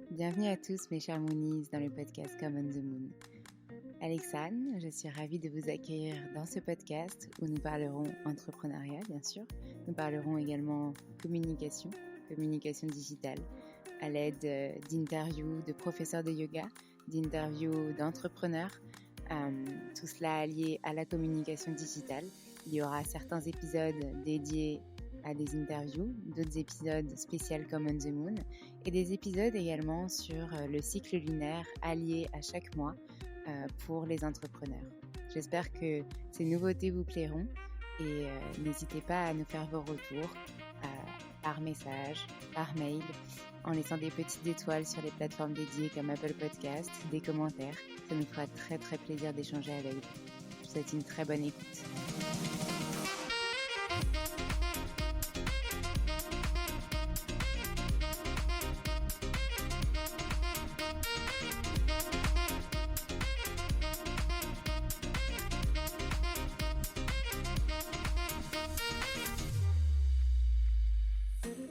Bienvenue à tous mes chers Moonies dans le podcast Come on the Moon. Alexandre, je suis ravie de vous accueillir dans ce podcast où nous parlerons entrepreneuriat bien sûr. Nous parlerons également communication digitale à l'aide d'interviews de professeurs de yoga, d'interviews d'entrepreneurs, tout cela allié à la communication digitale. Il y aura certains épisodes dédiés à des interviews, d'autres épisodes spéciaux comme On the Moon et des épisodes également sur le cycle lunaire allié à chaque mois pour les entrepreneurs. J'espère que ces nouveautés vous plairont et n'hésitez pas à nous faire vos retours par message, par mail, en laissant des petites étoiles sur les plateformes dédiées comme Apple Podcast, des commentaires. Ça nous fera très très plaisir d'échanger avec vous. Je vous souhaite une très bonne écoute.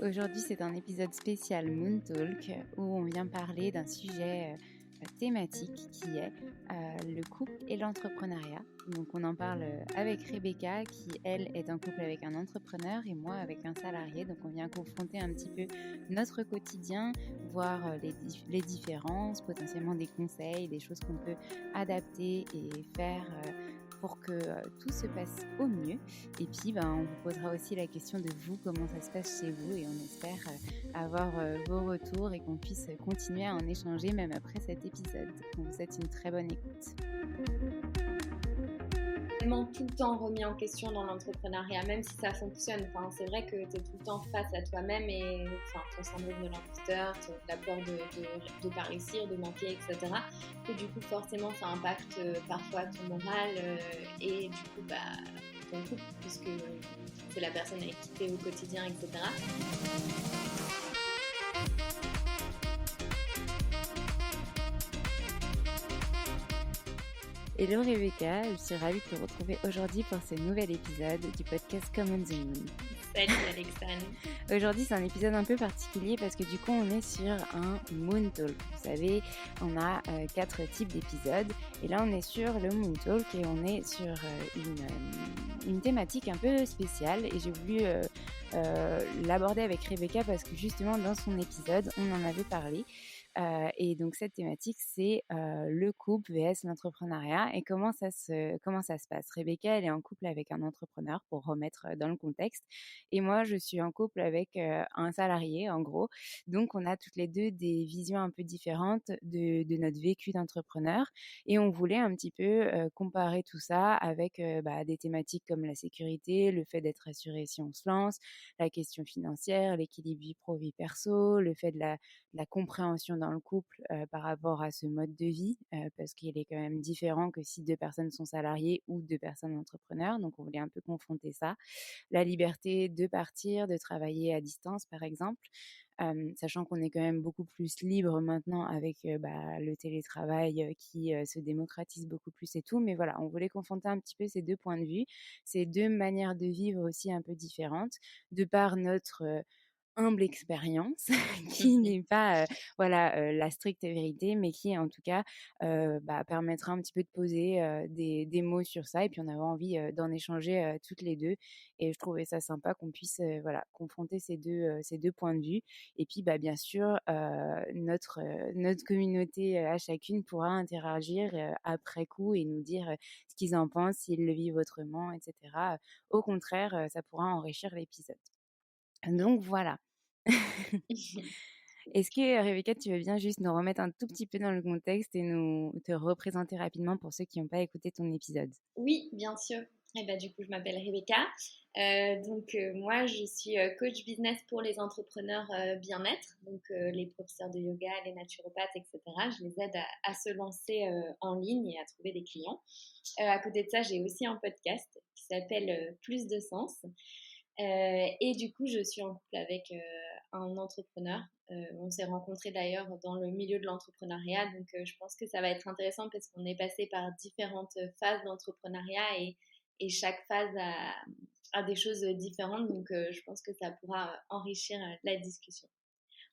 Aujourd'hui, c'est un épisode spécial Moon Talk où on vient parler d'un sujet thématique qui est le couple et l'entrepreneuriat. Donc on en parle avec Rebecca qui, elle, est en couple avec un entrepreneur et moi avec un salarié. Donc on vient confronter un petit peu notre quotidien, voir les différences, potentiellement des conseils, des choses qu'on peut adapter et faire pour que tout se passe au mieux. Et puis, on vous posera aussi la question de vous, comment ça se passe chez vous. Et on espère avoir vos retours et qu'on puisse continuer à en échanger même après cet épisode. On vous souhaite une très bonne écoute. Tout le temps remis en question dans l'entrepreneuriat, même si ça fonctionne. Enfin, c'est vrai que tu es tout le temps face à toi-même et ton syndrome de l'imposteur, la peur de pas réussir, de manquer, etc. Et du coup, forcément, ça impacte parfois ton moral et du coup, ton couple, puisque c'est la personne avec qui tu es au quotidien, etc. Hello Rebecca, je suis ravie de te retrouver aujourd'hui pour ce nouvel épisode du podcast Come on the Moon. Salut Alexandre. Aujourd'hui, c'est un épisode un peu particulier parce que du coup, on est sur un Moon Talk. Vous savez, on a 4 types d'épisodes et là, on est sur le Moon Talk et on est sur une thématique un peu spéciale et j'ai voulu l'aborder avec Rebecca parce que justement, dans son épisode, on en avait parlé. Et donc cette thématique, c'est le couple vs l'entrepreneuriat et comment ça se passe. Rebecca, elle est en couple avec un entrepreneur pour remettre dans le contexte et moi, je suis en couple avec un salarié en gros. Donc on a toutes les deux des visions un peu différentes de notre vécu d'entrepreneur et on voulait un petit peu comparer tout ça avec des thématiques comme la sécurité, le fait d'être assuré si on se lance, la question financière, l'équilibre vie pro vie perso, le fait de la compréhension dans le couple par rapport à ce mode de vie parce qu'il est quand même différent que si 2 personnes sont salariées ou 2 personnes entrepreneurs. Donc, on voulait un peu confronter ça. La liberté de partir, de travailler à distance, par exemple, sachant qu'on est quand même beaucoup plus libre maintenant avec le télétravail qui se démocratise beaucoup plus et tout. Mais voilà, on voulait confronter un petit peu ces 2 points de vue, ces 2 manières de vivre aussi un peu différentes, de par notre humble expérience qui n'est pas la stricte vérité mais qui en tout cas permettra un petit peu de poser des mots sur ça et puis on avait envie d'en échanger toutes les deux et je trouvais ça sympa qu'on puisse confronter ces deux points de vue et puis bien sûr notre communauté à chacune pourra interagir après coup et nous dire ce qu'ils en pensent, s'ils le vivent autrement, etc. Au contraire, ça pourra enrichir l'épisode. Donc voilà. Est-ce que Rebecca, tu veux bien juste nous remettre un tout petit peu dans le contexte et nous te représenter rapidement pour ceux qui n'ont pas écouté ton épisode? Oui, bien sûr. Et du coup, je m'appelle Rebecca. Moi, je suis coach business pour les entrepreneurs bien-être, donc les professeurs de yoga, les naturopathes, etc. Je les aide à se lancer en ligne et à trouver des clients. À côté de ça, j'ai aussi un podcast qui s'appelle Plus de sens. Et du coup, je suis en couple avec un entrepreneur. On s'est rencontrés d'ailleurs dans le milieu de l'entrepreneuriat, donc je pense que ça va être intéressant parce qu'on est passé par différentes phases d'entrepreneuriat et et chaque phase a des choses différentes. Donc, je pense que ça pourra enrichir la discussion.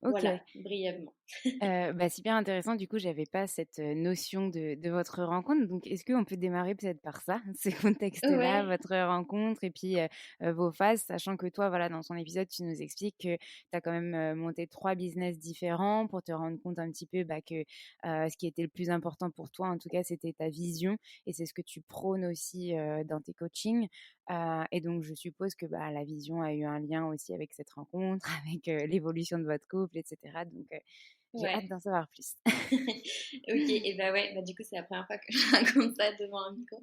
Voilà, OK. brièvement. Bah, super intéressant. Du coup, j'avais pas cette, notion de votre rencontre. Donc, est-ce qu'on peut démarrer peut-être par ça, ce contexte-là, Ouais, votre rencontre et puis, vos phases? Sachant que toi, voilà, dans ton épisode, tu nous expliques que tu as quand même, monté 3 business différents pour te rendre compte un petit peu, bah, que, ce qui était le plus important pour toi, en tout cas, c'était ta vision et c'est ce que tu prônes aussi, dans tes coachings. Et donc je suppose que, bah, la vision a eu un lien aussi avec cette rencontre, avec, l'évolution de votre couple et cetera. Donc, j'ai hâte ouais. d'en savoir plus. Ok, et bah ouais, bah du coup c'est la première fois que je raconte ça devant un micro.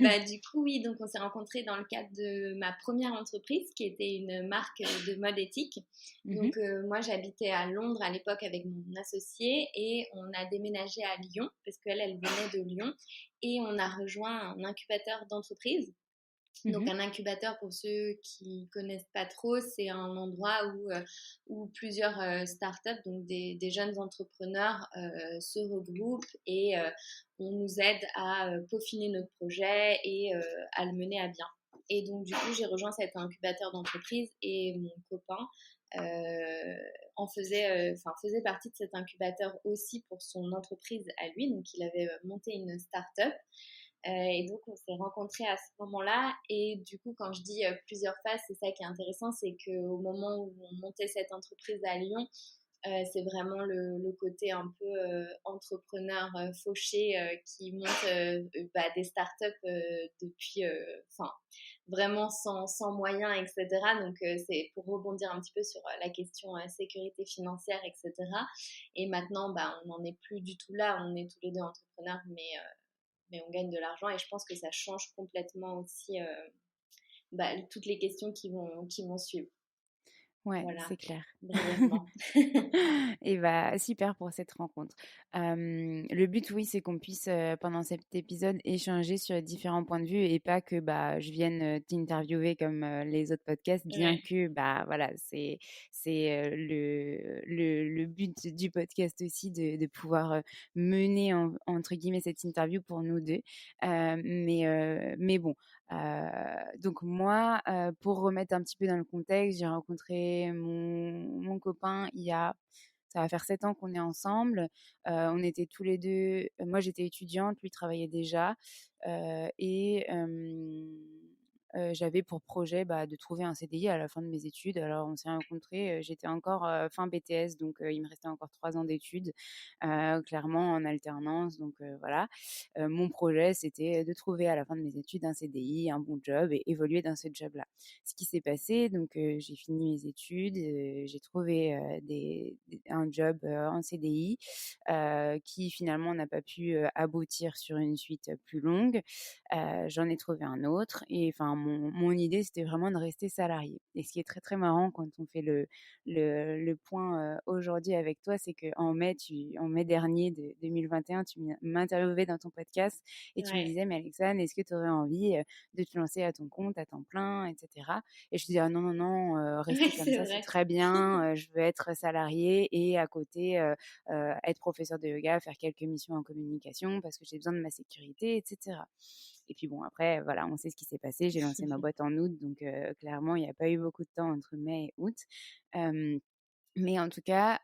Bah du coup oui, donc on s'est rencontrés dans le cadre de ma première entreprise qui était une marque de mode éthique. Mmh. Donc moi j'habitais à Londres à l'époque avec mon associé et on a déménagé à Lyon parce qu'elle elle venait de Lyon et on a rejoint un incubateur d'entreprise. Donc Mmh. un incubateur, pour ceux qui connaissent pas trop, c'est un endroit où plusieurs startups, donc des jeunes entrepreneurs, se regroupent et on nous aide à peaufiner notre projet et à le mener à bien. Et donc du coup, j'ai rejoint cet incubateur d'entreprise et mon copain faisait partie de cet incubateur aussi pour son entreprise à lui. Donc il avait monté une startup. Et donc, on s'est rencontrés à ce moment-là. Et du coup, quand je dis plusieurs phases, c'est ça qui est intéressant, c'est qu'au moment où on montait cette entreprise à Lyon, c'est vraiment le côté un peu entrepreneur fauché qui monte des startups depuis, enfin, vraiment sans moyens, etc. Donc, c'est pour rebondir un petit peu sur la question sécurité financière, etc. Et maintenant, bah, on n'en est plus du tout là. On est tous les deux entrepreneurs, mais on gagne de l'argent et je pense que ça change complètement aussi toutes les questions qui vont suivre. Ouais, Voilà, c'est clair. brièvement. Et bah, super pour cette rencontre. Le but, oui, c'est qu'on puisse, pendant cet épisode, échanger sur différents points de vue et pas que, bah, je vienne, t'interviewer comme, les autres podcasts, bien Ouais, que, bah, voilà, le but du podcast aussi de pouvoir, mener entre guillemets «cette interview» pour nous 2. Mais bon, donc moi, pour remettre un petit peu dans le contexte, j'ai rencontré mon copain il y a ça va faire 7 ans qu'on est ensemble. On était tous les 2. Moi j'étais étudiante, lui travaillait déjà, et j'avais pour projet, bah, de trouver un CDI à la fin de mes études. Alors on s'est rencontrés, j'étais encore, fin BTS, donc il me restait encore 3 ans d'études, clairement en alternance, donc voilà. Mon projet, c'était de trouver à la fin de mes études un CDI, un bon job et évoluer dans ce job-là. Ce qui s'est passé, donc j'ai fini mes études, j'ai trouvé, un job, en CDI, qui finalement n'a pas pu, aboutir sur une suite, plus longue. J'en ai trouvé un autre et enfin mon idée, c'était vraiment de rester salariée et ce qui est très, très marrant quand on fait le point, aujourd'hui avec toi, c'est qu'en mai dernier de 2021, tu m'interviewais dans ton podcast et tu me ouais, disais: «Mais Alexane, est-ce que tu aurais envie, de te lancer à ton compte, à temps plein et cetera?» Et je te dis: «Ah non, non, non, ouais, rester comme c'est ça, c'est vrai. très bien, je veux être salariée et à côté, être professeur de yoga, faire quelques missions en communication parce que j'ai besoin de ma sécurité et cetera». Et puis bon, après, voilà, on sait ce qui s'est passé. J'ai lancé ma boîte en août, donc clairement, il n'y a pas eu beaucoup de temps entre mai et août. Hem Mais en tout cas,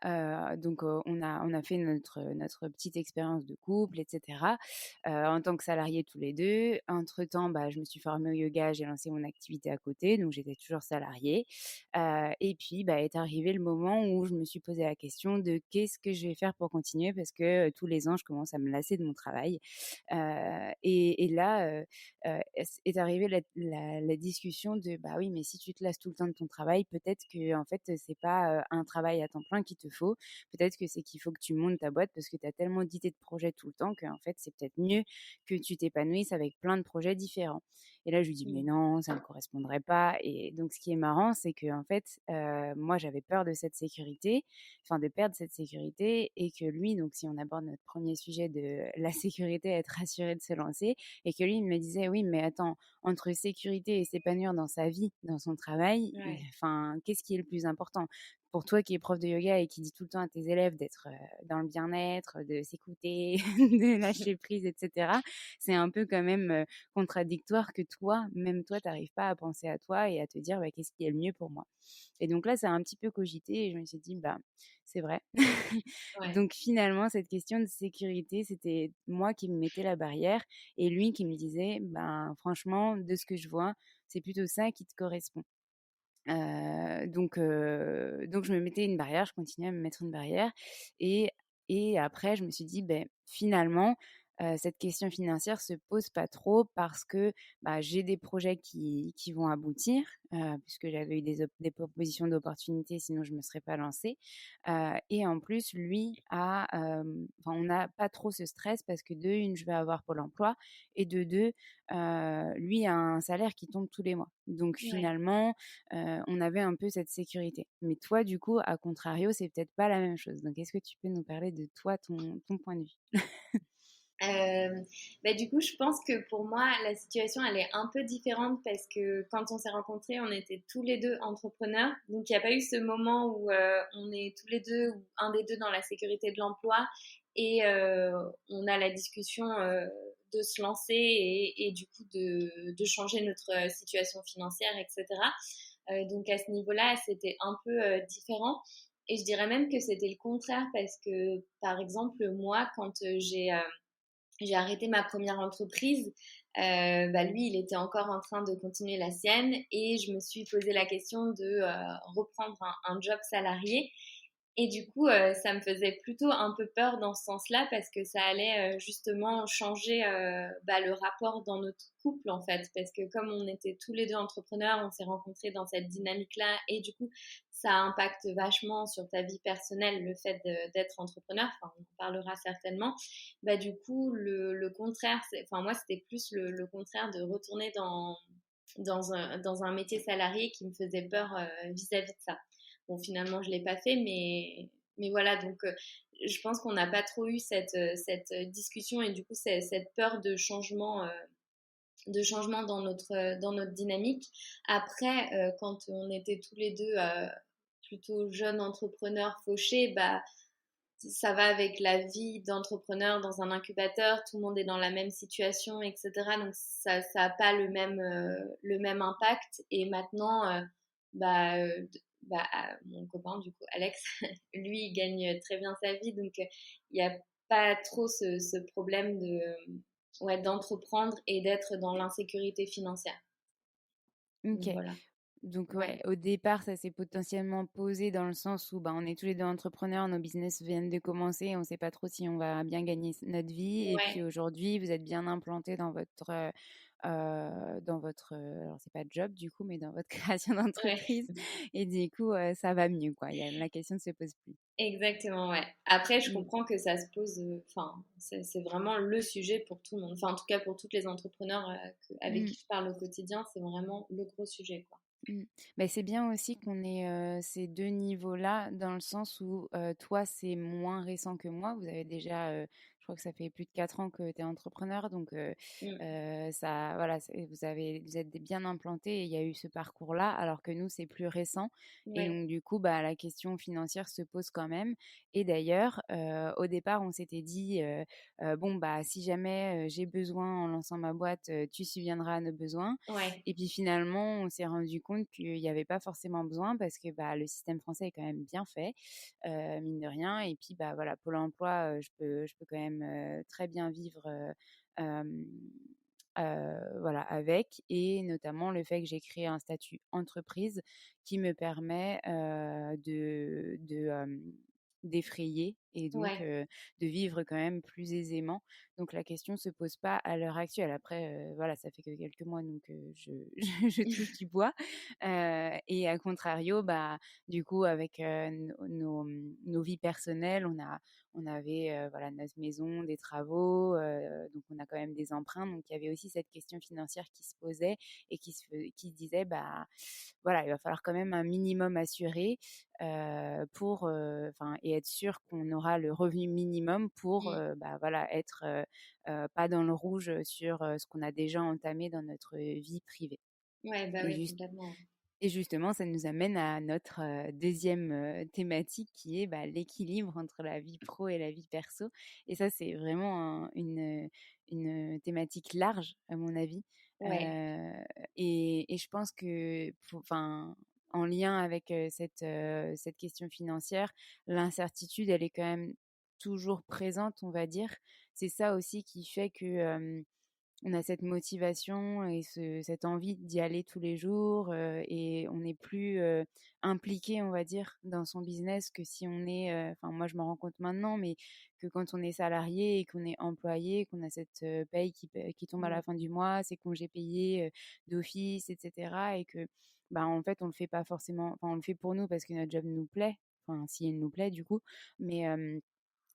donc on a fait notre petite expérience de couple et cetera, en tant que salariés tous les 2. Entre-temps, bah, je me suis formée au yoga, j'ai lancé mon activité à côté, donc j'étais toujours salariée. Et puis, bah, est arrivé le moment où je me suis posé la question de: «Qu'est-ce que je vais faire pour continuer?» parce que, tous les ans, je commence à me lasser de mon travail. Et là, est arrivée la discussion de: «Bah, oui, mais si tu te lasses tout le temps de ton travail, peut-être que en fait, c'est pas, un travail à temps plein qu'il te faut. Peut-être que c'est qu'il faut que tu montes ta boîte parce que tu as tellement d'idées de projets tout le temps qu'en fait, c'est peut-être mieux que tu t'épanouisses avec plein de projets différents». Et là, je lui dis: «Mais Mm. non, ça ne correspondrait pas». Et donc ce qui est marrant, c'est qu'en fait, moi, j'avais peur de cette sécurité, enfin de perdre cette sécurité et que lui, donc si on aborde notre premier sujet de la sécurité, être assuré de se lancer, et que lui, il me disait: «Oui, mais attends, entre sécurité et s'épanouir dans sa vie, dans son travail, Ouais, enfin, qu'est-ce qui est le plus important? pour toi qui es prof de yoga et qui dit tout le temps à tes élèves d'être dans le bien-être, de s'écouter, de lâcher prise, etc., c'est un peu quand même contradictoire que toi, même toi, tu n'arrives pas à penser à toi et à te dire bah, qu'est-ce qui est le mieux pour moi. Et donc là, ça a un petit peu cogité et je me suis dit, bah, c'est vrai. Ouais. Donc finalement, cette question de sécurité, c'était moi qui me mettais la barrière et lui qui me disait, ben franchement, de ce que je vois, c'est plutôt ça qui te correspond. Donc je me mettais une barrière, je continuais à me mettre une barrière et après je me suis dit: ben finalement, cette question financière se pose pas trop parce que, bah, j'ai des projets qui vont aboutir, puisque j'avais eu des propositions d'opportunités, sinon je me serais pas lancée, et en plus lui enfin on n'a pas trop ce stress parce que de une je vais avoir Pôle emploi et de 2 lui a un salaire qui tombe tous les mois. Donc Ouais. finalement, on avait un peu cette sécurité. Mais toi, du coup, à contrario, c'est peut-être pas la même chose. Donc, est-ce que tu peux nous parler de toi, ton point de vue? Euh, du coup, je pense que pour moi, la situation, elle est un peu différente parce que quand on s'est rencontrés, on était tous les deux entrepreneurs. Donc, il n'y a pas eu ce moment où on est tous les deux, ou un des deux dans la sécurité de l'emploi et on a la discussion de se lancer et du coup de changer notre situation financière, etc. Donc, à ce niveau-là, c'était un peu différent. Et je dirais même que c'était le contraire parce que, par exemple, moi, quand j'ai arrêté ma première entreprise. Lui, il était encore en train de continuer la sienne et je me suis posé la question de reprendre un job salarié. Et du coup, ça me faisait plutôt un peu peur dans ce sens-là parce que ça allait justement changer le rapport dans notre couple en fait. Parce que comme on était tous les deux entrepreneurs, on s'est rencontrés dans cette dynamique-là et du coup, ça impacte vachement sur ta vie personnelle le fait d'être entrepreneur. Enfin, on en parlera certainement. Du coup, le contraire, enfin moi, c'était plus le contraire de retourner dans un métier salarié qui me faisait peur vis-à-vis de ça. Bon, finalement, je ne l'ai pas fait, mais voilà, donc je pense qu'on n'a pas trop eu cette discussion et du coup, cette peur de changement dans notre dynamique. Après, quand on était tous les deux plutôt jeunes entrepreneurs fauchés, bah, ça va avec la vie d'entrepreneur dans un incubateur, tout le monde est dans la même situation, etc. Donc ça n'a pas le même impact. Et maintenant, bah, euh, mon copain, du coup, Alex, lui, il gagne très bien sa vie, donc il n'y a pas trop ce problème ouais, d'entreprendre et d'être dans l'insécurité financière. Donc Ok. voilà. Donc Ouais, ouais, au départ, ça s'est potentiellement posé dans le sens où bah, on est tous les deux entrepreneurs, nos business viennent de commencer, on ne sait pas trop si on va bien gagner notre vie. Et puis ouais, aujourd'hui, vous êtes bien implanté alors c'est pas job du coup, mais dans votre création ouais. d'entreprise. Et du coup, ça va mieux, quoi. La question ne se pose plus. Exactement, ouais. Après, je Mm, comprends que ça se pose, enfin, c'est vraiment le sujet pour tout le monde. Enfin, en tout cas, pour toutes les entrepreneurs avec mm. qui je parle au quotidien, c'est vraiment le gros sujet, quoi. Mmh. Bah, c'est bien aussi qu'on ait, ces 2 niveaux-là, dans le sens où, toi, c'est moins récent que moi. Vous avez déjà, je crois que ça fait plus de 4 ans que tu es entrepreneur, donc Mm. ça voilà, vous êtes bien implantés et il y a eu ce parcours-là, alors que nous, c'est plus récent et Ouais, donc du coup, bah, la question financière se pose quand même et d'ailleurs, au départ, on s'était dit, «Bon, bah, si jamais, j'ai besoin en lançant ma boîte, tu subviendras à nos besoins». ouais, Et puis finalement, on s'est rendu compte qu'il n'y avait pas forcément besoin parce que bah, le système français est quand même bien fait, mine de rien. Et puis bah, voilà, Pôle emploi, je peux quand même très bien vivre voilà, avec. Et notamment le fait que j'ai créé un statut entreprise qui me permet d'effrayer et donc ouais, de vivre quand même plus aisément. Donc la question se pose pas à l'heure actuelle. Après, voilà, ça fait que quelques mois, donc je touche du bois. Et à contrario, bah, du coup, avec nos vies personnelles, on avait voilà, notre maison, des travaux, donc on a quand même des emprunts. Donc il y avait aussi cette question financière qui se posait et qui se disait, bah, voilà, il va falloir quand même un minimum assuré pour, enfin, et être sûr qu'on aura le revenu minimum pour, Mm. bah, voilà, être pas dans le rouge sur ce qu'on a déjà entamé dans notre vie privée. Ouais, bah Et oui, juste complètement. Et justement, ça nous amène à notre, 2e, thématique qui est, bah, l'équilibre entre la vie pro et la vie perso et ça, c'est vraiment une thématique large à mon avis, Ouais, heu et je pense que enfin, en lien avec, cette question financière, l'incertitude, elle est quand même toujours présente, on va dire. C'est ça aussi qui fait que, on a cette motivation et cette envie d'y aller tous les jours et on est plus impliqué, on va dire, dans son business que si on est, enfin moi je me rends compte maintenant, mais que quand on est salarié et qu'on est employé, qu'on a cette paye qui tombe à mmh, la fin du mois, ses congés payés d'office, etc. Et que bah, en fait on le fait pas forcément, enfin on le fait pour nous parce que notre job nous plaît, enfin si il nous plaît du coup, mais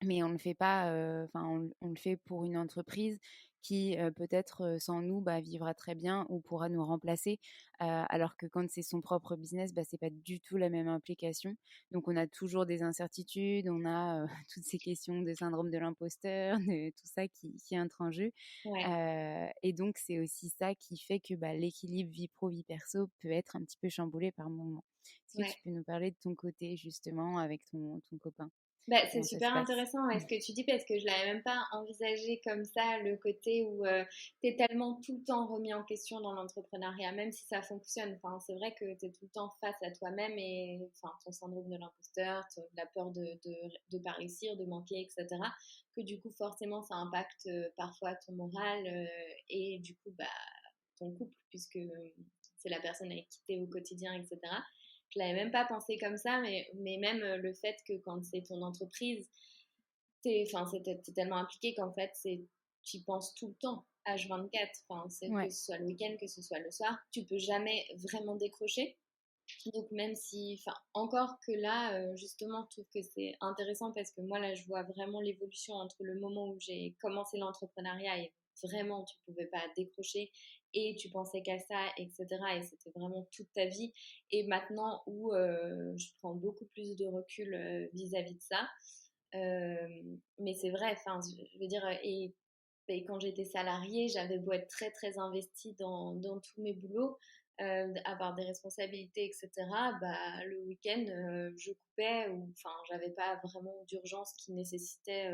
mais on le fait pas, enfin on le fait pour une entreprise qui, peut-être, sans nous, bah, vivra très bien ou pourra nous remplacer. Alors que quand c'est son propre business, bah, c'est pas du tout la même implication. Donc on a toujours des incertitudes, on a, toutes ces questions de syndrome de l'imposteur, de tout ça qui entre en jeu. ouais. Et donc c'est aussi ça qui fait que, bah, l'équilibre vie pro, vie perso peut être un petit peu chamboulé par moments. Est-ce que Ouais. tu peux nous parler de ton côté justement avec ton copain? Bah, c'est Comment ça super se passe? intéressant ce que tu dis parce que je l'avais même pas envisagé comme ça, le côté où tu es tellement tout le temps remis en question dans l'entrepreneuriat, même si ça fonctionne. Enfin, c'est vrai que tu es tout le temps face à toi-même et enfin, ton syndrome de l'imposteur, la peur de pas réussir, de manquer, etc. Que du coup, forcément, ça impacte parfois ton moral et du coup, bah, ton couple, puisque c'est la personne avec qui tu es au quotidien, etc. Je l'avais même pas pensé comme ça, mais même le fait que quand c'est ton entreprise, enfin, t'es tellement impliqué qu'en fait, tu y penses tout le temps, H24. Enfin, c'est que Ouais. ce soit le week-end, que ce soit le soir, tu peux jamais vraiment décrocher. Donc même si, enfin, encore que là, justement, je trouve que c'est intéressant parce que moi, là, je vois vraiment l'évolution entre le moment où j'ai commencé l'entrepreneuriat et vraiment, tu pouvais pas décrocher et tu pensais qu'à ça, etc. Et c'était vraiment toute ta vie. Et maintenant où je prends beaucoup plus de recul vis-à-vis de ça. Mais c'est vrai, enfin, je veux dire, et quand j'étais salariée, j'avais beau être très très investie dans tous mes boulots, avoir des responsabilités, etc. Bah, le week-end, je coupais ou enfin, j'avais pas vraiment d'urgence qui nécessitait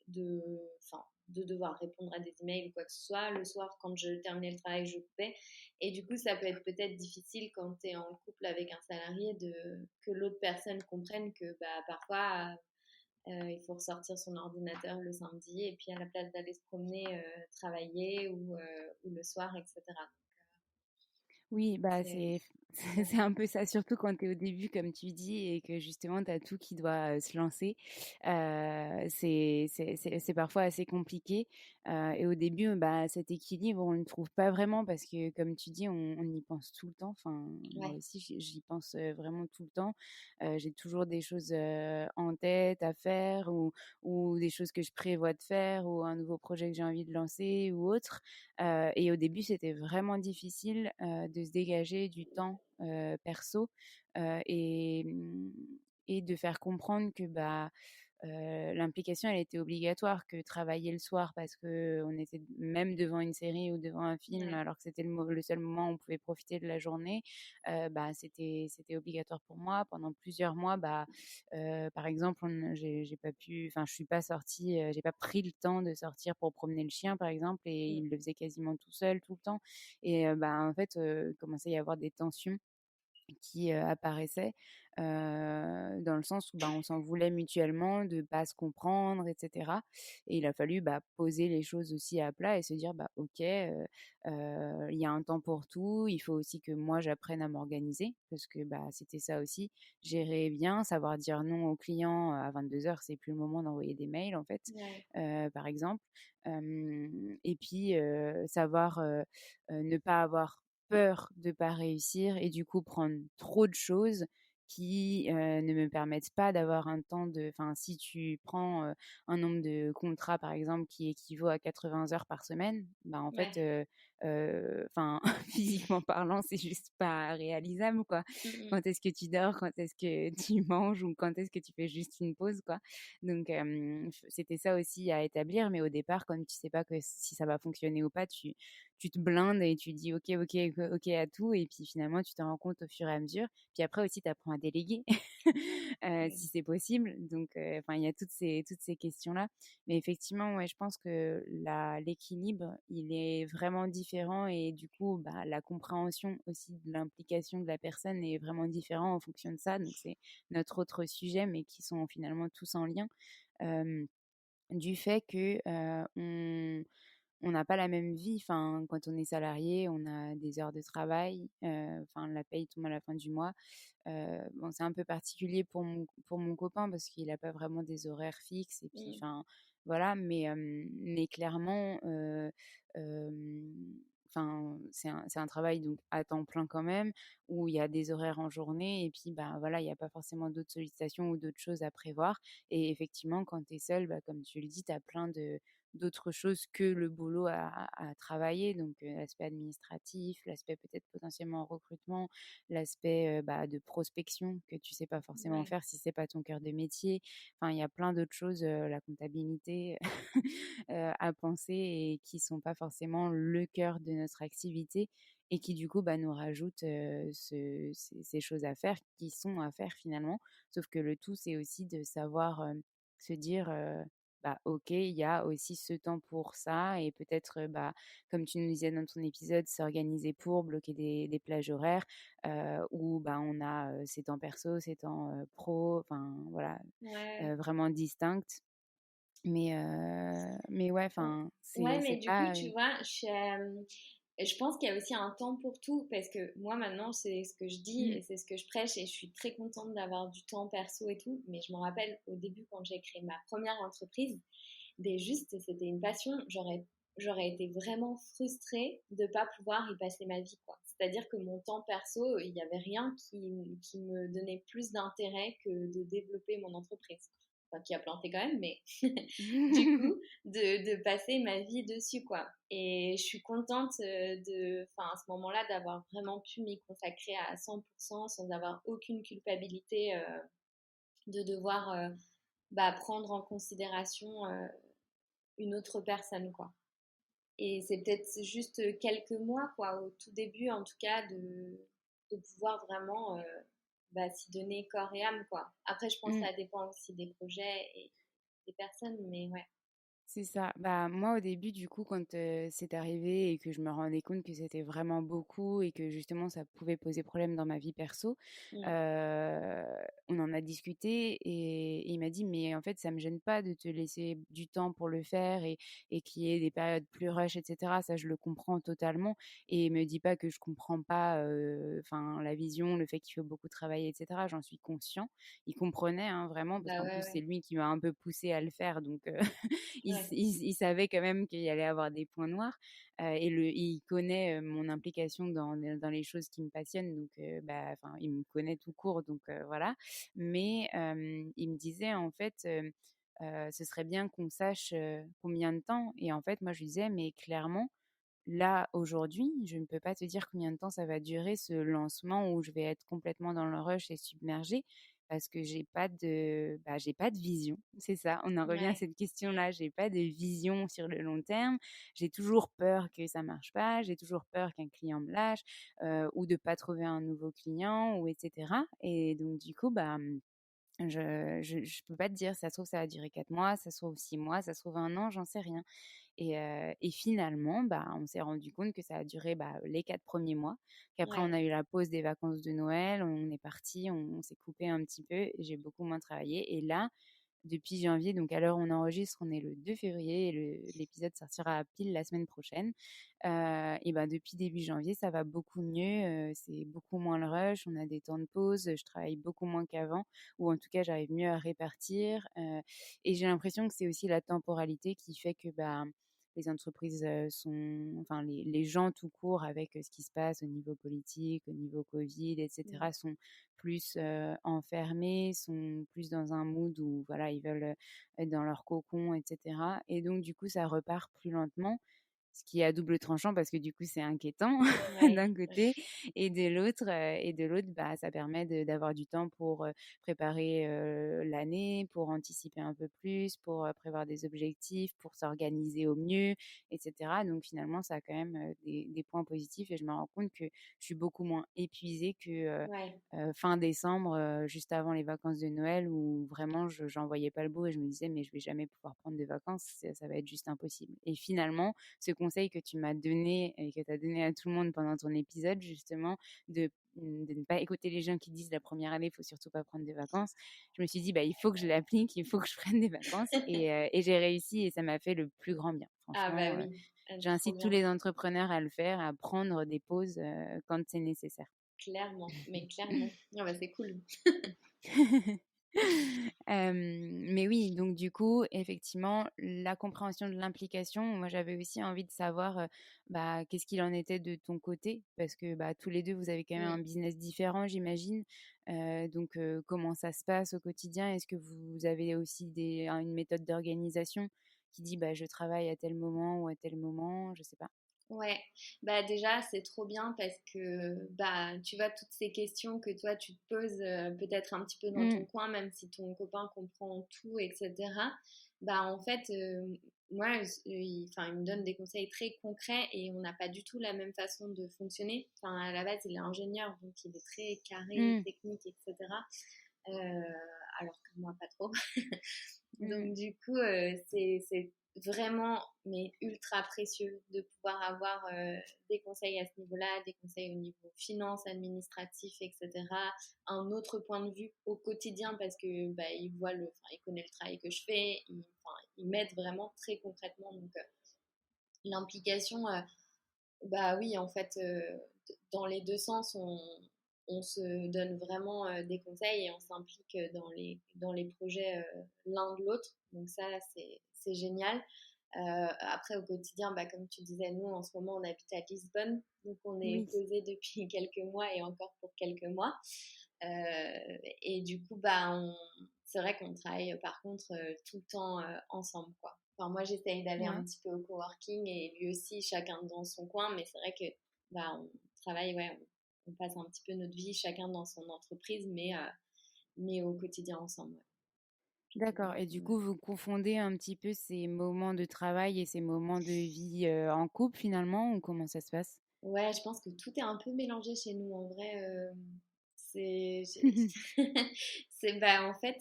de, enfin, de devoir répondre à des emails ou quoi que ce soit. Le soir, quand je terminais le travail, je coupais. Et du coup, ça peut être peut-être difficile quand tu es en couple avec un salarié que l'autre personne comprenne que bah, parfois il faut ressortir son ordinateur le samedi et puis à la place d'aller se promener, travailler ou le soir, etc. Oui, bah, C'est ouais, c'est un peu ça, surtout quand tu es au début, comme tu dis, et que justement, tu as tout qui doit se lancer. C'est parfois assez compliqué. Et au début, bah, cet équilibre, on ne le trouve pas vraiment parce que, comme tu dis, on y pense tout le temps. Enfin, moi ouais, aussi, j'y pense vraiment tout le temps. J'ai toujours des choses en tête à faire ou des choses que je prévois de faire ou un nouveau projet que j'ai envie de lancer ou autre. Et au début, c'était vraiment difficile, de se dégager du temps, perso, et de faire comprendre que, bah, l'implication, elle était obligatoire, que travailler le soir parce qu'on était même devant une série ou devant un film ouais, alors que c'était le seul moment où on pouvait profiter de la journée, bah, c'était obligatoire pour moi. Pendant plusieurs mois, bah, par exemple, j'ai pas pu, enfin, je suis pas sortie, j'ai pas pris le temps de sortir pour promener le chien, par exemple, et mm, il le faisait quasiment tout seul, tout le temps. Et bah, en fait, commençait à y avoir des tensions qui apparaissaient, dans le sens où bah, on s'en voulait mutuellement de pas se comprendre, etc. Et il a fallu bah, poser les choses aussi à plat et se dire bah, ok, il y a un temps pour tout, il faut aussi que moi j'apprenne à m'organiser, parce que bah, c'était ça aussi, gérer bien, savoir dire non aux clients à 22 heures, c'est plus le moment d'envoyer des mails en fait, ouais, par exemple. Et puis savoir ne pas avoir peur de pas réussir et du coup prendre trop de choses qui ne me permettent pas d'avoir un temps de, enfin si tu prends un nombre de contrats par exemple qui équivaut à 80 heures par semaine, bah en fait ouais, enfin, physiquement parlant, c'est juste pas réalisable, quoi. Mmh. Quand est-ce que tu dors? Quand est-ce que tu manges? Ou quand est-ce que tu fais juste une pause, quoi? Donc c'était ça aussi à établir, mais au départ, comme tu sais pas que si ça va fonctionner ou pas, tu te blindes et tu dis: «OK, OK, OK» à tout et puis finalement, tu te rends compte au fur et à mesure. Puis après aussi, tu apprends à déléguer, Ouais. si c'est possible. Donc enfin, il y a toutes ces questions-là. Mais effectivement, ouais, je pense que l'équilibre, il est vraiment différent et du coup, bah, la compréhension aussi de l'implication de la personne est vraiment différent en fonction de ça. Donc c'est notre autre sujet, mais qui sont finalement tous en lien. Hem, du fait que, on n'a pas la même vie. Enfin, quand on est salarié, on a des heures de travail, enfin la paye tombe à la fin du mois. Bon, c'est un peu particulier pour mon copain parce qu'il a pas vraiment des horaires fixes et puis Mmh. enfin, voilà, mais clairement, hem, enfin, c'est un travail donc à temps plein quand même, où il y a des horaires en journée et puis, bah, voilà, il y a pas forcément d'autres sollicitations ou d'autres choses à prévoir et effectivement, quand tu es seul, bah, comme tu le dis, tu as plein de d'autres choses que le boulot à travailler, donc l'aspect administratif, l'aspect peut-être potentiellement recrutement, l'aspect, bah, de prospection que tu sais pas forcément Ouais. faire si c'est pas ton cœur de métier. Enfin, il y a plein d'autres choses, la comptabilité, à penser et qui sont pas forcément le cœur de notre activité et qui du coup, bah, nous rajoutent, ces choses à faire qui sont à faire finalement. Sauf que le tout, c'est aussi de savoir, se dire, bah, OK, il y a aussi ce temps pour ça et peut-être, bah, comme tu nous disais dans ton épisode, s'organiser pour bloquer des plages horaires, où, bah, on a, ses temps perso, ses temps, pro, enfin voilà, Ouais. vraiment distinctes. Mais ouais, enfin, Ouais, mais c'est du coup, pas, tu vois, je pense qu'il y a aussi un temps pour tout, parce que moi maintenant, c'est ce que je dis mmh, et c'est ce que je prêche, et je suis très contente d'avoir du temps perso et tout. Mais je me rappelle au début, quand j'ai créé ma première entreprise, juste, c'était une passion. J'aurais été vraiment frustrée de ne pas pouvoir y passer ma vie, quoi. C'est-à-dire que mon temps perso, il n'y avait rien qui me donnait plus d'intérêt que de développer mon entreprise. Enfin, qui a planté quand même, mais du coup, de passer ma vie dessus, quoi. Et je suis contente enfin, à ce moment-là, d'avoir vraiment pu m'y consacrer à 100% sans avoir aucune culpabilité de devoir bah, prendre en considération une autre personne, quoi. Et c'est peut-être juste quelques mois, quoi, au tout début, en tout cas, de pouvoir vraiment bah, s'y donner corps et âme, quoi. Après, je pense que mmh. ça dépend aussi des projets et des personnes, mais ouais. C'est ça. Bah, moi, au début, du coup, quand c'est arrivé et que je me rendais compte que c'était vraiment beaucoup et que justement ça pouvait poser problème dans ma vie perso, Mm. euh, on en a discuté et il m'a dit, mais en fait, ça me gêne pas de te laisser du temps pour le faire et qu'il y ait des périodes plus rush, etc. Ça, je le comprends totalement. Et il me dit pas que je comprends pas, enfin, la vision, le fait qu'il faut beaucoup travailler, etc. J'en suis conscient. Il comprenait hein, vraiment parce Bah qu'en ouais, plus, c'est ouais. lui qui m'a un peu poussé à le faire. Donc, Ouais. il savait quand même qu'il y allait avoir des points noirs et il connaît mon implication dans les choses qui me passionnent. Donc, bah, enfin, il me connaît tout court. Donc, voilà. Mais il me disait, en fait, ce serait bien qu'on sache combien de temps. Et en fait, moi, je lui disais, mais clairement, là, aujourd'hui, je ne peux pas te dire combien de temps ça va durer ce lancement où je vais être complètement dans le rush et submergée parce que j'ai pas de vision. C'est ça, on en revient à Ouais. cette question-là. J'ai pas de vision sur le long terme. J'ai toujours peur que ça marche pas. J'ai toujours peur qu'un client me lâche ou de pas trouver un nouveau client ou etc. Et donc, du coup, bah, je peux pas te dire. Ça se trouve, ça va durer 4 mois, ça se trouve 6 mois, ça se trouve un an, j'en sais rien. Et finalement, bah, on s'est rendu compte que ça a duré bah, les 4 premiers mois, qu'après on Ouais. a eu la pause des vacances de Noël, on est parti, on s'est coupé un petit peu, et j'ai beaucoup moins travaillé. Et là, depuis janvier, donc à l'heure où on enregistre, on est le 2 février et l'épisode sortira pile la semaine prochaine. Et ben depuis début janvier, ça va beaucoup mieux, c'est beaucoup moins le rush, on a des temps de pause, je travaille beaucoup moins qu'avant, ou en tout cas j'arrive mieux à répartir. Et j'ai l'impression que c'est aussi la temporalité qui fait que bah, les entreprises enfin les gens tout court avec ce qui se passe au niveau politique, au niveau Covid, Mm. etc., sont plus enfermés, sont plus dans un mood où voilà, ils veulent être dans leur cocon, etc. Et donc du coup, ça repart plus lentement, ce qui est à double tranchant parce que du coup, c'est inquiétant Ouais, d'un ouais. côté et de l'autre, bah, ça permet d'avoir du temps pour préparer l'année, pour anticiper un peu plus, pour prévoir des objectifs, pour s'organiser au mieux, etc. Donc finalement, ça a quand même des points positifs et je me rends compte que je suis beaucoup moins épuisée que Ouais. fin décembre, juste avant les vacances de Noël, où vraiment j'en voyais pas le bout et je me disais mais je vais jamais pouvoir prendre des vacances, ça va être juste impossible. Et finalement, ce conseil que tu m'as donné et que tu as donné à tout le monde pendant ton épisode, justement, de ne pas écouter les gens qui disent la première année, il faut surtout pas prendre de vacances. Je me suis dit, bah, il faut que je l'applique, il faut que je prenne des vacances. Et j'ai réussi et ça m'a fait le plus grand bien. Ah bah Franchement, oui, trop j'incite tous bien, les entrepreneurs à le faire, à prendre des pauses quand c'est nécessaire. clairement, mais clairement. Ah bah c'est cool. Mais oui, donc du coup, effectivement, la compréhension de l'implication, moi j'avais aussi envie de savoir bah, qu'est-ce qu'il en était de ton côté, parce que bah, tous les deux, vous avez quand même un Mm. business différent, j'imagine. Donc comment ça se passe au quotidien? Est-ce que vous avez aussi une méthode d'organisation qui dit bah, je travaille à tel moment ou à tel moment, je sais pas. Ouais, bah déjà c'est trop bien parce que bah tu vois toutes ces questions que toi tu te poses peut-être un petit peu dans ton Mm, coin même si ton copain comprend tout etc. Bah en fait moi il me donne des conseils très concrets et on n'a pas du tout la même façon de fonctionner. Enfin à la base il est ingénieur donc il est très carré, mm, technique etc. Euh, alors que moi pas trop. mm. Donc du coup, c'est vraiment mais ultra précieux de pouvoir avoir des conseils à ce niveau-là, des conseils au niveau finance, administratif, etc. Un autre point de vue au quotidien parce que bah, il connaît le travail que je fais, il m'aide vraiment très concrètement. Donc l'implication, bah oui, en fait, dans les deux sens, on se donne vraiment des conseils et on s'implique dans les projets l'un de l'autre. Donc ça, c'est génial. Après, au quotidien, bah, comme tu disais, nous, en ce moment, on habite à Lisbonne. Donc on est Oui, posé depuis quelques mois et encore pour quelques mois. Et du coup, bah, c'est vrai qu'on travaille par contre tout le temps ensemble, quoi. Enfin, moi, j'essaye d'aller un ouais. petit peu au coworking et lui aussi, chacun dans son coin. Mais c'est vrai que bah, on travaille, ouais, on passe un petit peu notre vie chacun dans son entreprise, mais au quotidien ensemble. D'accord. Et du Ouais. coup, vous confondez un petit peu ces moments de travail et ces moments de vie en couple finalement, ou comment ça se passe? Ouais, je pense que tout est un peu mélangé chez nous. En vrai, c'est, c'est, bah, en fait,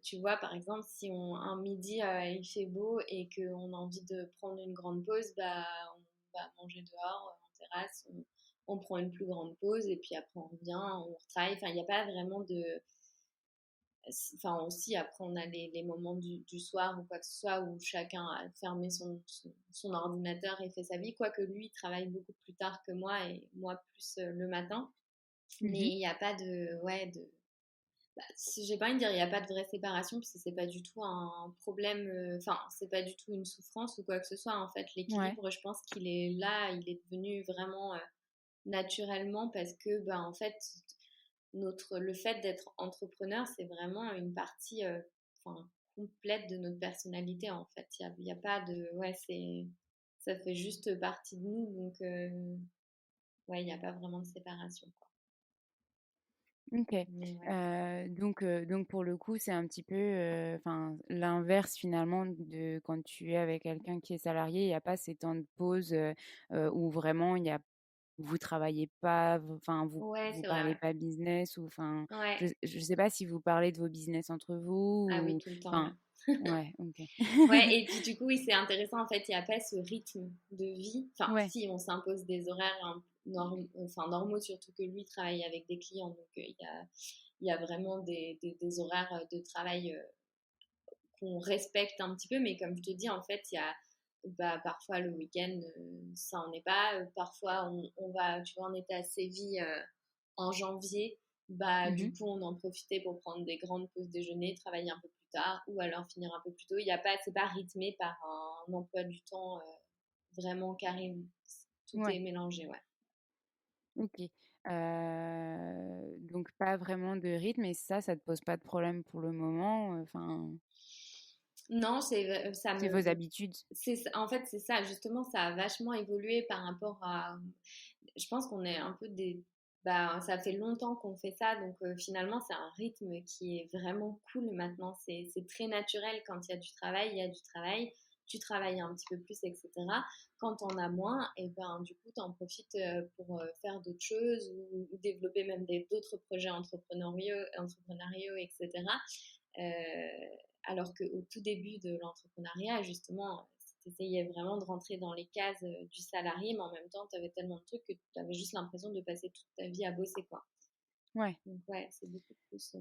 tu vois, par exemple, si un midi il fait beau et qu'on a envie de prendre une grande pause, bah, on va manger dehors, en terrasse, on prend une plus grande pause et puis après on revient, on retravaille. Enfin, il n'y a pas vraiment de, enfin aussi après on a les moments du soir ou quoi que ce soit où chacun a fermé son ordinateur et fait sa vie, quoique lui il travaille beaucoup plus tard que moi et moi plus le matin, mais Mhm. il n'y a pas de ouais de bah, j'ai pas envie de dire il n'y a pas de vraie séparation parce que c'est pas du tout un problème, enfin c'est pas du tout une souffrance ou quoi que ce soit en fait. Ouais. L'équilibre je pense qu'il est là, il est devenu vraiment naturellement parce que bah en fait le fait d'être entrepreneur, c'est vraiment une partie enfin, complète de notre personnalité en fait. Il y a pas de. Ouais, ça fait juste partie de nous, donc ouais, il n'y a pas vraiment de séparation. Quoi. Ok. Mais ouais. Donc pour le coup, c'est un petit peu enfin, l'inverse finalement de quand tu es avec quelqu'un qui est salarié. Il n'y a pas ces temps de pause où vraiment vous travaillez pas, enfin Ouais, vous c'est vrai, parlez ouais. pas business ou enfin Ouais. je sais pas si vous parlez de vos business entre Ah oui, vous ou tout le temps, enfin ouais. ouais, ok. Ouais, et puis du coup, oui, c'est intéressant. En fait, il n'y a pas ce rythme de vie. Enfin, Ouais. si, on s'impose des horaires enfin, normaux, surtout que lui travaille avec des clients. Donc, il y a vraiment des horaires de travail qu'on respecte un petit peu. Mais comme je te dis, en fait, il y a bah, parfois le week-end, ça en est pas. Parfois, on va, tu vois, on était à Séville en janvier. Bah, Mhm. du coup, on en profitait pour prendre des grandes pauses déjeuner, travailler un peu plus tard ou alors finir un peu plus tôt. Il y a pas, c'est pas rythmé par un emploi du temps vraiment carré. Tout est Ouais. mélangé, ouais. Ok. Donc pas vraiment de rythme et ça te pose pas de problème pour le moment. Enfin. Non, c'est ça C'est me vos habitudes? en fait c'est ça justement ça a vachement évolué par rapport à je pense qu'on est un peu des bah ça fait longtemps qu'on fait ça donc finalement c'est un rythme qui est vraiment cool maintenant c'est très naturel quand il y a du travail il y a du travail tu travailles un petit peu plus etc quand on a moins et ben du coup tu en profites pour faire d'autres choses ou développer même d'autres projets entrepreneuriaux etc alors qu'au tout début de l'entrepreneuriat, justement, tu essayais vraiment de rentrer dans les cases du salarié, mais en même temps, tu avais tellement de trucs que tu avais juste l'impression de passer toute ta vie à bosser, quoi. Ouais. Donc, ouais, c'est beaucoup plus.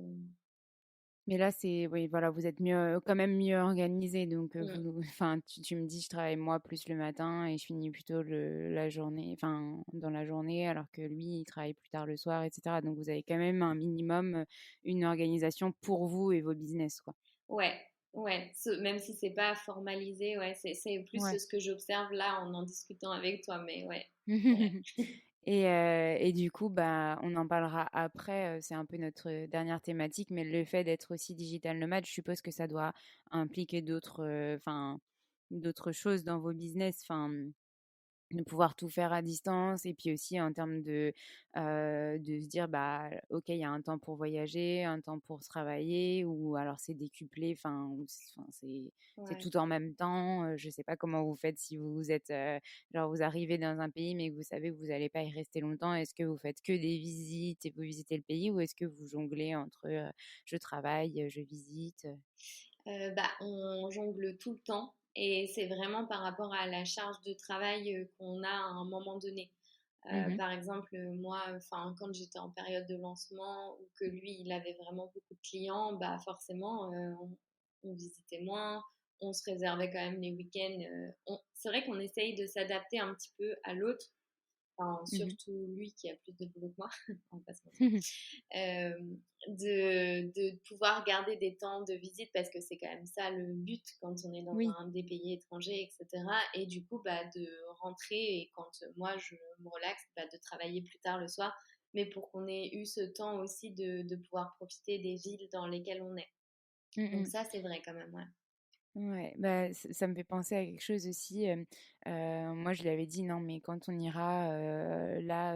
Mais là, c'est oui, voilà, vous êtes mieux quand même mieux organisé donc Mm. vous enfin, tu me dis: «Je travaille moi plus le matin et je finis plutôt la journée enfin, dans la journée», alors que lui, il travaille plus tard le soir et cetera. Donc vous avez quand même un minimum, une organisation pour vous et vos business, quoi. Ouais, ouais, même si c'est pas formalisé, ouais, c'est plus Ouais. ce que j'observe là en discutant avec toi, mais ouais, ouais. Et du coup, bah, on en parlera après, c'est un peu notre dernière thématique, mais le fait d'être aussi digital nomade, je suppose que ça doit impliquer d'autres, enfin, d'autres choses dans vos business, enfin, de pouvoir tout faire à distance et puis aussi en termes de se dire: «Bah, OK, il y a un temps pour voyager, un temps pour travailler» ou alors c'est décuplé, enfin, ou c'est Ouais. tout en même temps, je sais pas comment vous faites si vous êtes, genre vous arrivez dans un pays mais que vous savez que vous allez pas y rester longtemps. Est-ce que vous faites que des visites et vous visitez le pays ou est-ce que vous jonglez entre, je travaille, je visite? Bah, on jongle tout le temps et c'est vraiment par rapport à la charge de travail qu'on a à un moment donné. Mmh. Par exemple, moi, enfin, quand j'étais en période de lancement ou que lui, il avait vraiment beaucoup de clients, bah forcément, on visitait moins, on se réservait quand même les week-ends. C'est vrai qu'on essaye de s'adapter un petit peu à l'autre, enfin, Mmh. surtout lui qui a plus de boulot que moi, on va pas se mentir, de pouvoir garder des temps de visite parce que c'est quand même ça le but quand on est dans Oui. un des pays étrangers, etc. Et du coup, bah, de rentrer et quand moi je me relaxe, bah, de travailler plus tard le soir, mais pour qu'on ait eu ce temps aussi de pouvoir profiter des villes dans lesquelles on est. Mmh Donc mh. ça, c'est vrai quand même, ouais. Ouais, bah, ça me fait penser à quelque chose aussi, moi je lui avais dit: «Non mais quand on ira, là,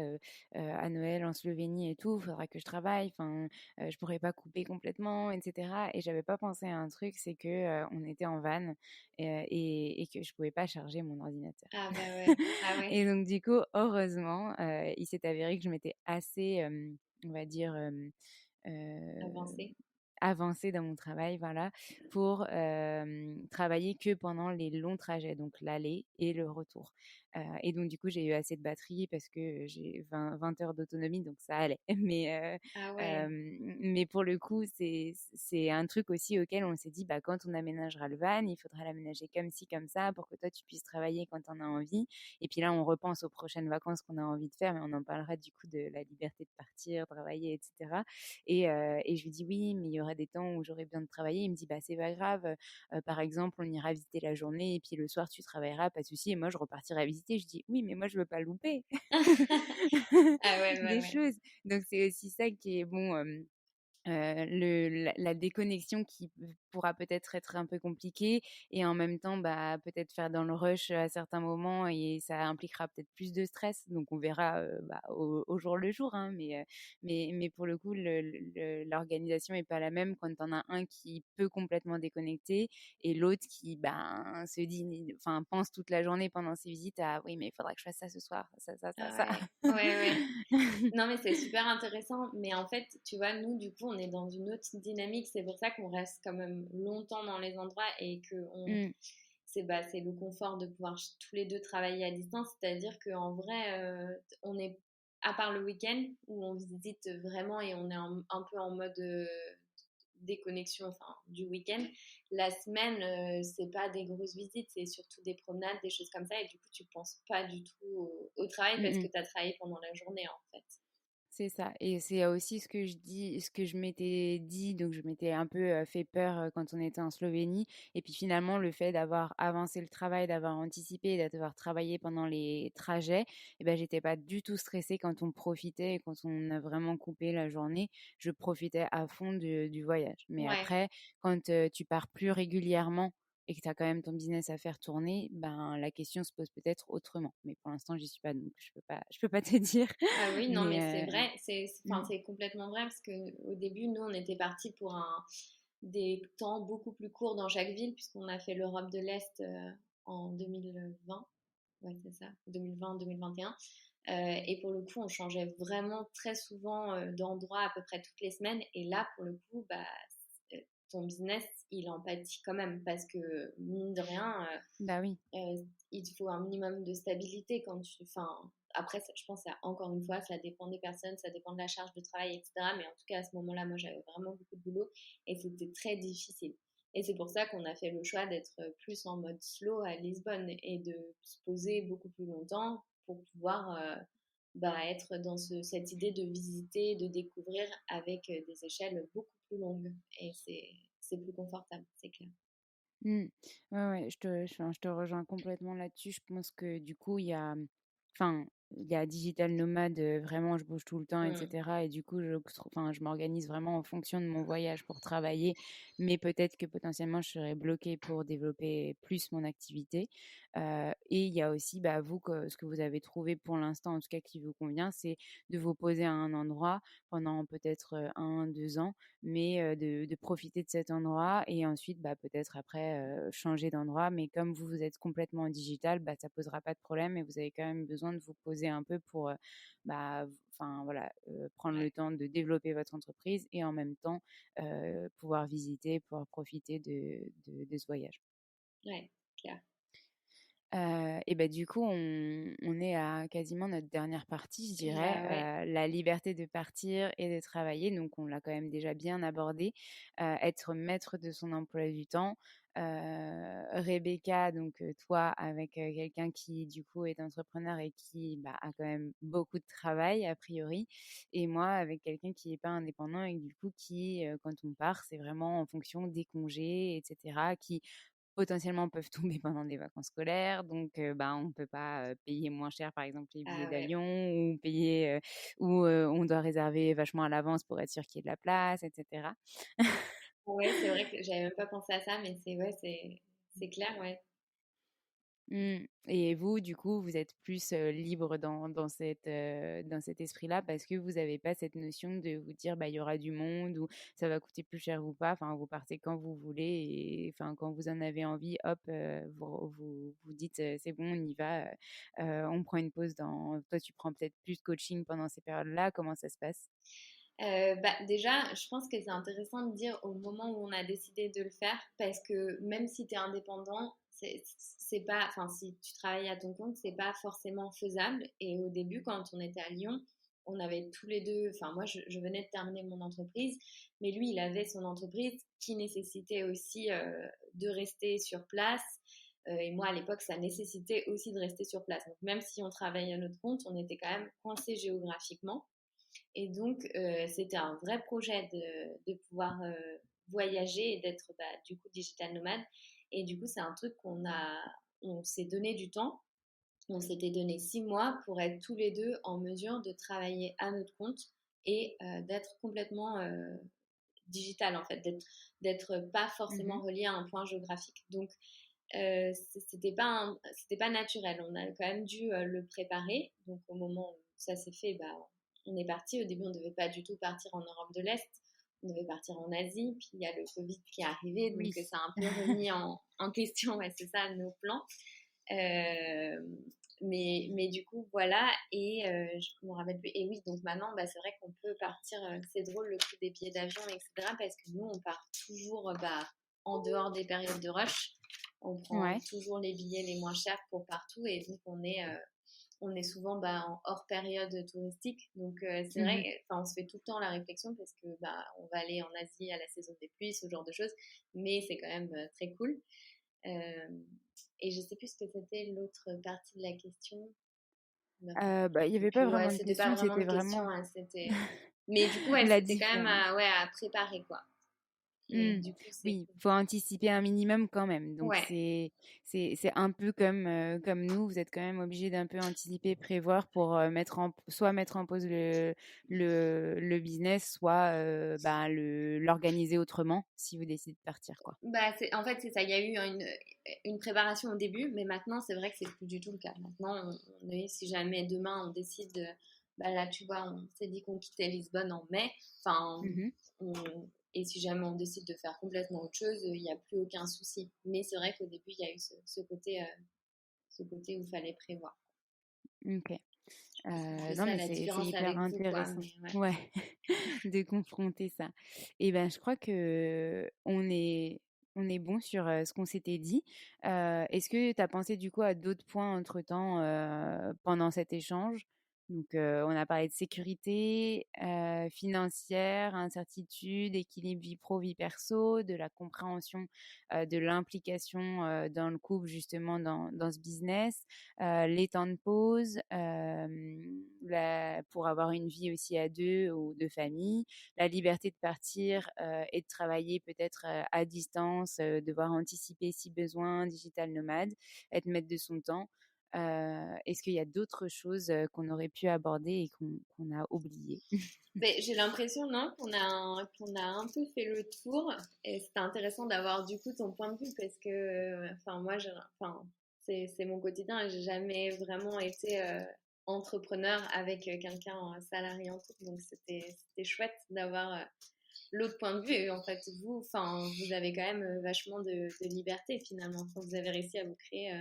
à Noël en Slovénie et tout, il faudra que je travaille, enfin, je pourrais pas couper complètement et cetera» et j'avais pas pensé à un truc, c'est que, on était en van, et que je pouvais pas charger mon ordinateur Ah bah ouais, ah ouais, et donc du coup, heureusement, il s'est avéré que je m'étais assez, on va dire, heu avancer. avancée dans mon travail, voilà, pour, travailler que pendant les longs trajets, donc l'aller et le retour. Et donc du coup, j'ai eu assez de batterie parce que j'ai 20 heures d'autonomie, donc ça allait. Ah ouais, Mais pour le coup, c'est un truc aussi auquel on s'est dit: «Bah, quand on aménagera le van, il faudra l'aménager comme ci, comme ça, pour que toi, tu puisses travailler quand tu en as envie». Et puis là, on repense aux prochaines vacances qu'on a envie de faire, mais on en parlera du coup de la liberté de partir, travailler et cetera. Et je lui dis: «Oui, mais il y aura des temps où j'aurai besoin de travailler». Il me dit: «Bah, c'est pas grave, par exemple, on ira visiter la journée et puis le soir, tu travailleras, pas de souci et moi, je repartirai visiter». Je dis: «Oui, mais moi, je veux pas louper ah ouais, ouais, des ouais. choses». Donc c'est aussi ça qui est bon, la déconnexion qui pourra peut-être être un peu compliquée et en même temps, bah, peut-être faire dans le rush à certains moments et ça impliquera peut-être plus de stress. Donc on verra, bah, au jour le jour, hein, mais pour le coup, l'organisation est pas la même quand tu en as un qui peut complètement déconnecter et l'autre qui, ben, se dit enfin, pense toute la journée pendant ses visites à: «Oui, mais il faudra que je fasse ça ce soir, ça, ça, ça, Ah ça». ouais, ouais, ouais. Non, mais c'est super intéressant. Mais en fait, tu vois, nous, du coup, on est dans une autre dynamique. C'est pour ça qu'on reste quand même longtemps dans les endroits et que Mmh. c'est le confort de pouvoir tous les deux travailler à distance. C'est-à-dire qu'en vrai, on est, à part le week-end où on visite vraiment et on est un peu en mode déconnexion, enfin, du week-end. La semaine, c'est pas des grosses visites, c'est surtout des promenades, des choses comme ça. Et du coup, tu penses pas du tout au travail Mmh parce que mh. tu as travaillé pendant la journée, en fait. C'est ça et c'est aussi ce que je m'étais dit, donc je m'étais un peu, fait peur, quand on était en Slovénie et puis finalement le fait d'avoir avancé le travail, d'avoir anticipé, d'avoir travaillé pendant les trajets et ben j'étais pas du tout stressée quand on profitait et quand on a vraiment coupé la journée. Je profitais à fond du voyage. Mais Ouais, après quand, tu pars plus régulièrement et que tu as quand même ton business à faire tourner, ben, la question se pose peut-être autrement. Mais pour l'instant, j'y suis pas, donc je peux pas te dire. Ah oui, non, mais c'est Mais vrai, enfin, mmh, c'est complètement vrai parce qu'au début, nous, on était partis pour des temps beaucoup plus courts dans chaque ville, puisqu'on a fait l'Europe de l'Est en 2020. Ouais, c'est ça, 2020-2021. Et pour le coup, on changeait vraiment très souvent d'endroit à peu près toutes les semaines. Et là, pour le coup, bah, euh, ton business, il en pâtit quand même parce que, mine de rien, bah oui. il te faut un minimum de stabilité quand tu. Enfin, après, je pense, encore une fois, ça dépend des personnes, ça dépend de la charge de travail, etc. Mais en tout cas, à ce moment-là, moi, j'avais vraiment beaucoup de boulot et c'était très difficile. Et c'est pour ça qu'on a fait le choix d'être plus en mode slow à Lisbonne et de se poser beaucoup plus longtemps pour pouvoir bah, être dans cette idée de visiter, de découvrir avec des échelles beaucoup plus longues. Et c'est plus confortable, c'est clair. Mmh. Ouais, ouais, je te rejoins complètement là-dessus. Je pense que du coup, enfin, il y a digital nomade, vraiment, je bouge tout le temps, et Mm. cetera, et du coup, je m'organise vraiment en fonction de mon voyage pour travailler, mais peut-être que potentiellement, je serais bloquée pour développer plus mon activité. Et il y a aussi, bah, vous, ce que vous avez trouvé pour l'instant, en tout cas qui vous convient, c'est de vous poser à un endroit pendant peut-être, 1-2 ans, mais de profiter de cet endroit et ensuite, bah, peut-être après, changer d'endroit. Mais comme vous, vous êtes complètement en digital, bah, ça posera pas de problème et vous avez quand même besoin de vous poser un peu pour, bah, enfin voilà, prendre le Ouais, temps de développer votre entreprise et en même temps, pouvoir visiter, pouvoir profiter de ce voyage. ouais, clair. Et bah, du coup, on est à quasiment notre dernière partie, je dirais, Bah ouais. la liberté de partir et de travailler. Donc on l'a quand même déjà bien abordé, être maître de son emploi du temps. Rebecca, donc toi avec, quelqu'un qui du coup est entrepreneur et qui, bah, a quand même beaucoup de travail a priori, et moi avec quelqu'un qui est pas indépendant et du coup qui, quand on part, c'est vraiment en fonction des congés et cetera, qui potentiellement peuvent tomber pendant des vacances scolaires, donc bah, on peut pas, payer moins cher, par exemple, les billets Ah ouais. d'avion, ou payer, ou on doit réserver vachement à l'avance pour être sûr qu'il y ait de la place, et cetera. Ouais, c'est vrai que j'avais même pas pensé à ça, mais c'est ouais, c'est clair, ouais. Mmh. Et vous, du coup, vous êtes plus, libre dans cet esprit-là parce que vous n'avez pas cette notion de vous dire: «Bah, il y aura du monde» ou «Ça va coûter plus cher ou pas». Enfin, vous partez quand vous voulez et enfin, quand vous en avez envie, hop, vous dites: «C'est bon, on y va, on prend une pause dans». Toi, tu prends peut-être plus de coaching pendant ces périodes-là, comment ça se passe? Bah, déjà, je pense que c'est intéressant de dire au moment où on a décidé de le faire, parce que même si tu es indépendant, c'est pas, enfin, si tu travailles à ton compte, c'est pas forcément faisable. Et au début, quand on était à Lyon, on avait tous les deux, enfin, moi, je venais de terminer mon entreprise, mais lui, il avait son entreprise qui nécessitait aussi de rester sur place. Et moi, à l'époque, ça nécessitait aussi de rester sur place. Donc, même si on travaillait à notre compte, on était quand même coincé géographiquement. Et donc, c'était un vrai projet de pouvoir voyager et d'être bah, du coup digital nomade. Et du coup, c'est un truc on s'est donné du temps. On s'était donné 6 mois pour être tous les deux en mesure de travailler à notre compte et d'être complètement digital en fait, d'être pas forcément Mmh. relié à un point géographique. Donc, c'était pas naturel. On a quand même dû le préparer. Donc, au moment où ça s'est fait, bah, on est parti. Au début, on ne devait pas du tout partir en Europe de l'Est. On devait partir en Asie. Puis, il y a le Covid qui est arrivé. Donc, Oui. ça a un peu remis en question, ouais, c'est ça, nos plans. Euh, mais du coup, voilà. Et je me rappelle plus. Et oui, donc maintenant, bah, c'est vrai qu'on peut partir. C'est drôle le coût des billets d'avion, etc. Parce que nous, on part toujours bah, en dehors des périodes de rush. On prend Ouais. toujours les billets les moins chers pour partout. Et donc, on est souvent bah, en hors période touristique. Donc, c'est Mmh. vrai, on se fait tout le temps la réflexion parce que bah, on va aller en Asie à la saison des pluies, ce genre de choses. Mais c'est quand même très cool. Euh, et je sais plus ce que c'était l'autre partie de la question. Je me rappelle Bah, il y avait pas plus. Ouais, vraiment de c'était pas question, vraiment c'était une question. vraiment Hein, c'était. Mais du coup, ouais, la c'était quand même différence. ouais, à préparer quoi. Et Mmh. du coup, c'est Oui, cool. faut anticiper un minimum quand même. Donc Ouais, c'est un peu comme nous, vous êtes quand même obligés d'un peu anticiper, prévoir pour, mettre en pause le business, soit, l'organiser autrement si vous décidez de partir, quoi. bah, en fait, c'est ça. Il y a eu une préparation au début, mais maintenant, c'est vrai que c'est plus du tout le cas. Maintenant, si jamais demain on décide de. Bah là, tu vois, on s'est dit qu'on quittait Lisbonne en mai. Enfin, Mmh. et si jamais on décide de faire complètement autre chose, il n'y a plus aucun souci. Mais c'est vrai qu'au début, il y a eu ce côté où il fallait prévoir. OK. C'est un peu Non, ça mais la c'est différence hyper avec vous, quoi. intéressant. Mais ouais. Ouais, de confronter ça. Et ben, je crois qu'on est bon sur, ce qu'on s'était dit. Est-ce que tu as pensé du coup à d'autres points entre-temps, pendant cet échange? Donc, on a parlé de sécurité, financière, incertitude, équilibre vie pro, vie perso, de la compréhension, de l'implication, dans le couple justement dans ce business, les temps de pause, pour avoir une vie aussi à 2 ou de famille, la liberté de partir, et de travailler peut-être, à distance, devoir anticiper si besoin, digital nomade, être maître de son temps. Est-ce qu'il y a d'autres choses, qu'on aurait pu aborder et qu'on a oubliées? Mais j'ai l'impression, non, qu'on a un peu fait le tour. Et c'était intéressant d'avoir du coup ton point de vue parce que, enfin, moi, enfin, c'est mon quotidien et j'ai jamais vraiment été entrepreneur avec quelqu'un en salarié en tout. Donc c'était chouette d'avoir l'autre point de vue. Et en fait, vous avez quand même vachement de liberté finalement. Enfin, vous avez réussi à vous créer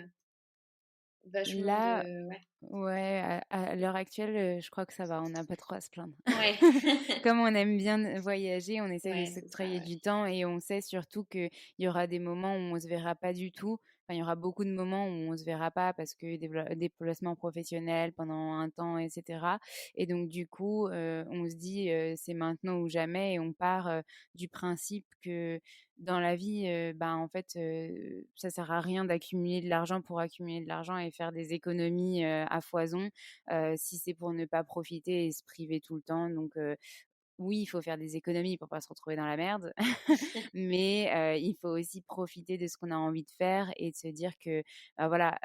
vachement Là, de. Ouais. ouais, à l'heure actuelle, je crois que ça va, on n'a pas trop à se plaindre. Ouais. Comme on aime bien voyager, on essaie de Ouais, c'est ça, s'octroyer ouais. du temps et on sait surtout qu'il y aura des moments où on se verra pas du tout. Enfin, il y aura beaucoup de moments où on se verra pas parce que déplacements professionnels pendant un temps, etc. Et donc du coup, on se dit c'est maintenant ou jamais et on part du principe que dans la vie, en fait, ça sert à rien d'accumuler de l'argent pour accumuler de l'argent et faire des économies à foison si c'est pour ne pas profiter et se priver tout le temps. Donc oui, il faut faire des économies pour pas se retrouver dans la merde, mais il faut aussi profiter de ce qu'on a envie de faire et de se dire que, bah, voilà,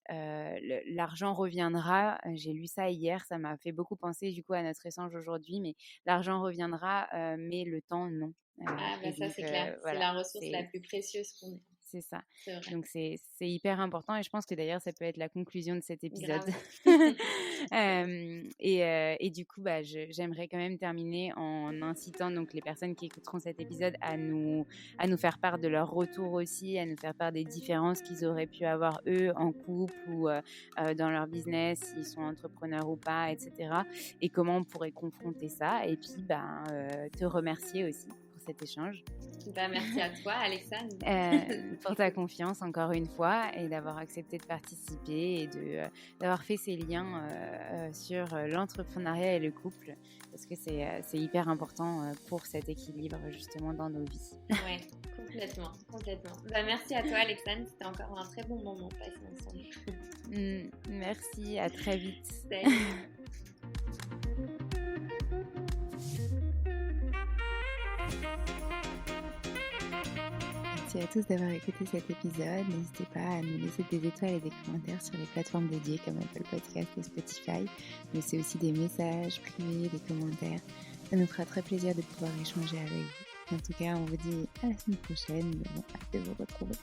l'argent reviendra. J'ai lu ça hier, ça m'a fait beaucoup penser du coup à notre échange aujourd'hui, mais l'argent reviendra, mais le temps non. Ah, bah Et ça, donc c'est clair. C'est voilà, la ressource la c'est plus précieuse qu'on ait. c'est ça. C'est vrai. Donc c'est hyper important et je pense que d'ailleurs ça peut être la conclusion de cet épisode. Grave. Et du coup, bah, j'aimerais quand même terminer en incitant donc les personnes qui écouteront cet épisode à nous faire part de leur retour aussi, à nous faire part des différences qu'ils auraient pu avoir eux en couple ou dans leur business, s'ils sont entrepreneurs ou pas, etc. Et comment on pourrait confronter ça. Et puis, te remercier aussi pour cet échange. Bah, merci à toi, Alexandre. Pour ta confiance encore une fois et d'avoir accepté de participer et d'avoir fait ces liens sur l'entrepreneuriat et le couple parce que c'est hyper important pour cet équilibre justement dans nos vies. Ouais, complètement, complètement. Bah, merci à toi, Alexandre. C'était encore un très bon moment passé ensemble. Merci, à très vite. Salut. Merci à tous d'avoir écouté cet épisode. N'hésitez pas à nous laisser des étoiles et des commentaires sur les plateformes dédiées comme Apple Podcast et Spotify. Mais c'est aussi des messages privés, des commentaires. Ça nous fera très plaisir de pouvoir échanger avec vous. En tout cas, on vous dit à la semaine prochaine. Hâte de vous retrouver.